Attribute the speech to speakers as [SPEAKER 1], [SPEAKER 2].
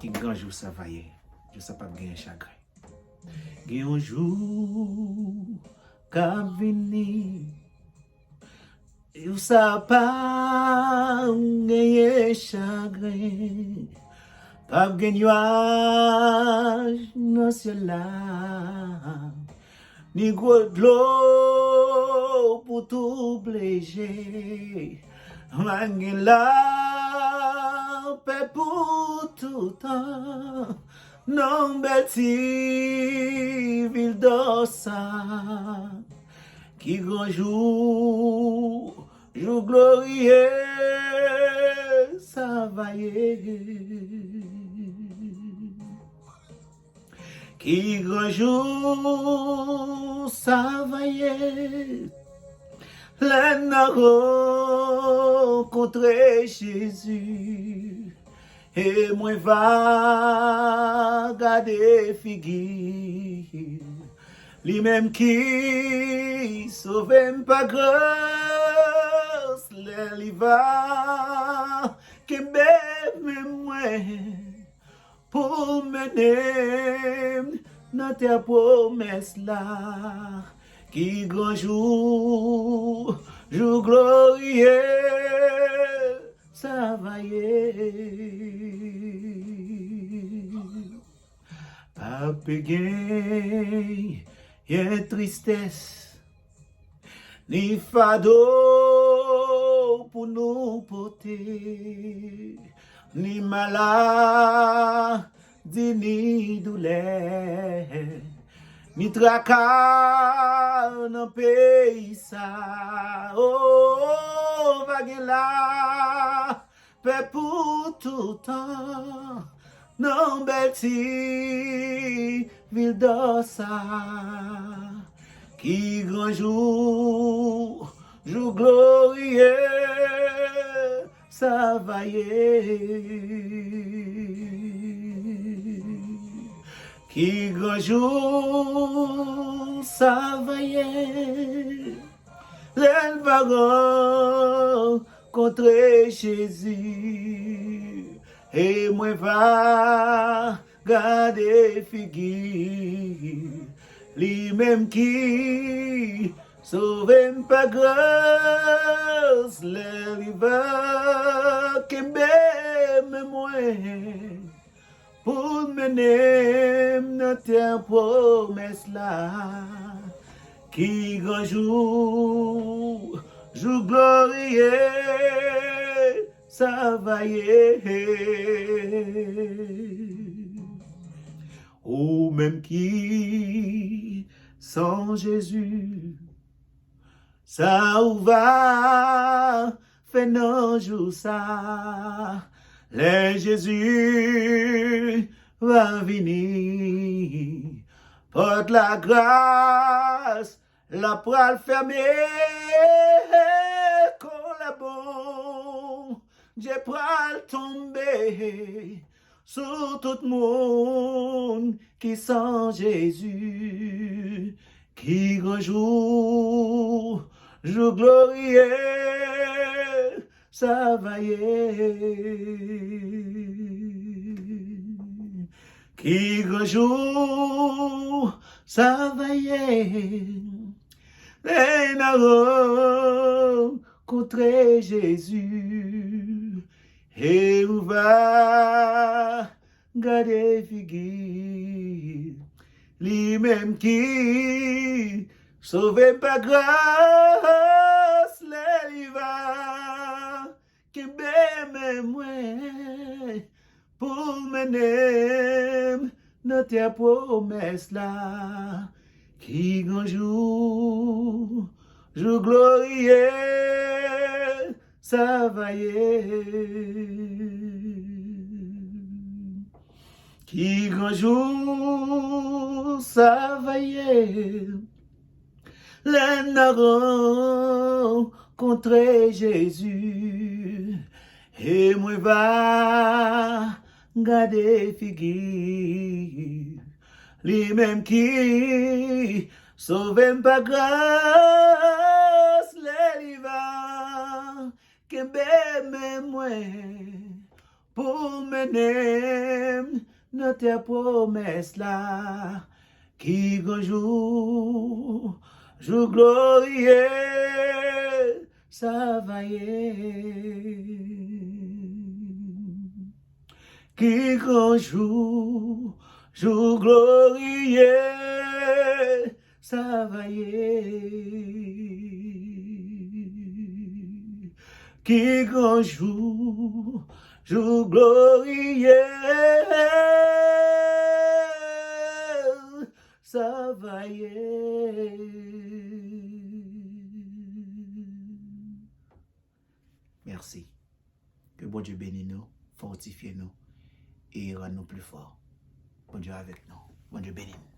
[SPEAKER 1] qui grand jour ça va y je sais pas gagner chagrin. Gen un jour qu'a vini ou ça pas gagner chagrin. Pas gagner nuage dans ciel là. Ni gros de l'eau pour tout bléger. Mangen la paix pour tout temps. Non belle ville d'Ossa. Qui grand jour, jour glorieux, ça va y. Qui grand jour, ça va y. Les narons contre Jésus. Et moi va garder figure. Lui-même qui sauve pas grâce. Lui va qui même moi. Pour mener notre promesse là. Qui grand jour, jour glorieux, ça va y est. Pas pégué, y'a tristesse, ni fardeau pour nous porter, ni maladie, ni douleur. Ni tracas dans pays ça. Oh, vague là, paix pour tout temps. Non, belle ville d'Ossa. Qui grand jour, jour glorieux, ça va y Qui grand jour, ça va y elle va rencontrer Jésus. Et moi va garder figure. Lui-même qui sauve pas grâce. Lui va qui m'aime moi. Pour mener notre promesse là, qui grand jour, jour glorieux, ça va y ou même qui sans Jésus, ça ou va faire non jour ça. Le Jésus va venir, porte la grâce, la poêle fermée, qu'on la bon, j'ai poêle tomber sur tout le monde qui sent Jésus, qui grand jour, jour glorieux. Ça va y Qui grand jour, ça va y les narons contre Jésus. Et où va garder figure. Lui-même qui sauve pas grâce, les va qui m'aime moi pour mener notre promesse là. Qui grand jour, jour glorieux, ça va Qui grand jour, ça va les narons contre Jésus. Et moi va garder figure. Lui-même qui sauve pas grâce, les va qui m'aime moi pour mener dans tes promesses là, qui un jour glorieux, ça va y qui un jour glorieux, ça va y qui un jour glorieux, ça va y Merci. Que bon Dieu bénisse nous, fortifie nous et rend nous plus forts. Bon Dieu avec nous. Bon Dieu bénisse.